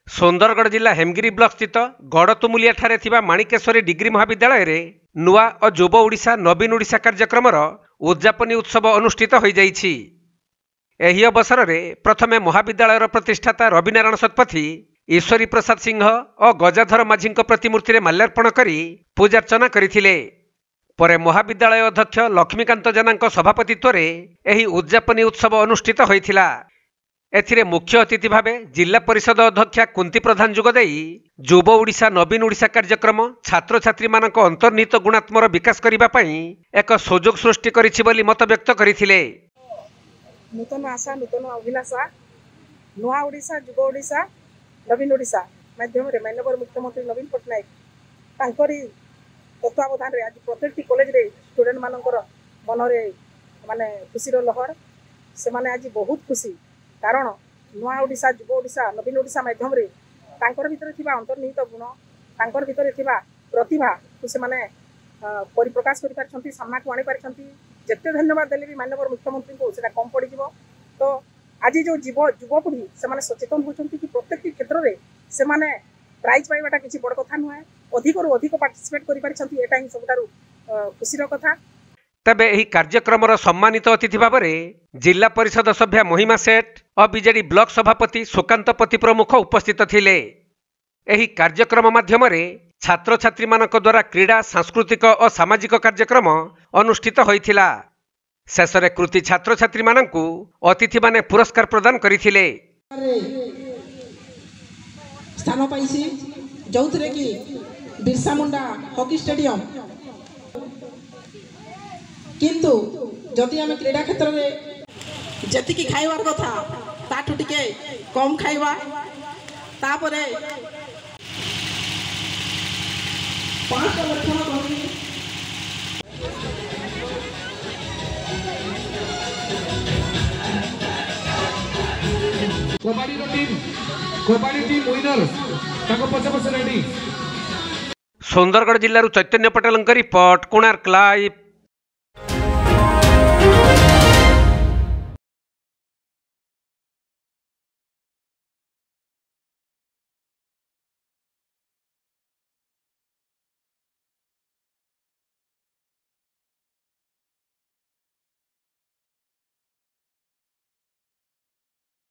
सुंदरगढ़ जिला हेमगिरी ब्लॉक स्थित गड़तुमुलिया ठारे थिबा माणिकेश्वरी डिग्री महाविद्यालय रे नुआ और युव ओडिशा नवीन ओडिशा कार्यक्रम उद्यापनी उत्सव अनुष्ठित हो जाइछि। एही अवसर में प्रथमे महाविद्यालय प्रतिष्ठाता रविनारायण शतपथी ईश्वरी प्रसाद सिंह और गजाधर माझी प्रतिमूर्ति माल्यार्पण करी पूजार्चना करथिले। परे महाविद्यालय अध्यक्ष लक्ष्मीकांत जेना सभापतित्व रे एही उद्यापनी उत्सव अनुष्ठित होइथिला। एथिरे मुख्य अतिथि भावे जिला परिषद अध्यक्षा कुंती प्रधान जोगदे युव ओडिशा नवीन ओडिशा कार्यक्रम छात्र छात्री मानक अंतर्निहित गुणात्मर विकास करने एक सुजोग सृष्टि करिछि बोली मत व्यक्त करथिले। नूतन आशा नूतन अभिलाषा नुआ ओडिशा युव ओडिशा नवीन ओडिशा माध्यम रे माननीय मुख्यमंत्री नवीन पट्टनायक तांकरी तत्वावधान रे आज प्रत्येक कॉलेज रे स्टूडेंट मानकर मन रे माने खुशीर लहर से माने आज बहुत खुशी कारण नुआ ओडिशा युव ओडिशा नवीन ओडिशा माध्यम रे तांकर भितर थिबा अंतर्निहित गुण तांकर भितर थिबा प्रतिभा को से माने परिप्रकाश करि पारछंती सामना को आनी पारछंती। जेते धन्यवाद देले भी माननीय मुख्यमंत्री को सेटा कम पड़ जिवो। तो आज जो युवपीढ़ी से माने सचेतन होचंती कि प्रत्येक क्षेत्र रे से माने प्राइज पाइबाटा किछि बड़ कथा नुहे अधिक रु अधिक पार्टिसिपेट करि पारछंती एटा ही सबटारु खुशीर कथा। तबे एही कार्यक्रम सम्मानित अतिथि भाव में जिला परिषद सभ्या महिमा सेठ और बीजेडी ब्लॉक सभापति सुकांत पति प्रमुख उपस्थित थिले। एही कार्यक्रम माध्यम छात्र छात्री मानक द्वारा क्रीड़ा सांस्कृतिक और सामाजिक कार्यक्रम अनुष्ठित होइथिला। शेष में कृति छात्र छात्री मानकु अतिथि माने पुरस्कार प्रदान करथिले। स्थान पाइछि जोथरे कि बिरसा मुंडा हॉकी स्टेडियम किंतु जदि आम क्रीड़ा क्षेत्र में जी खाइबार कथा ताठू टिके कम खाइबा तापरे 5 लक्षण कबड्डी टीम विनर ताको पछे पछे रेडी। सुंदरगढ़ जिल्लारू चैतन्य पटेल रिपोर्ट कोणार्क लाइव।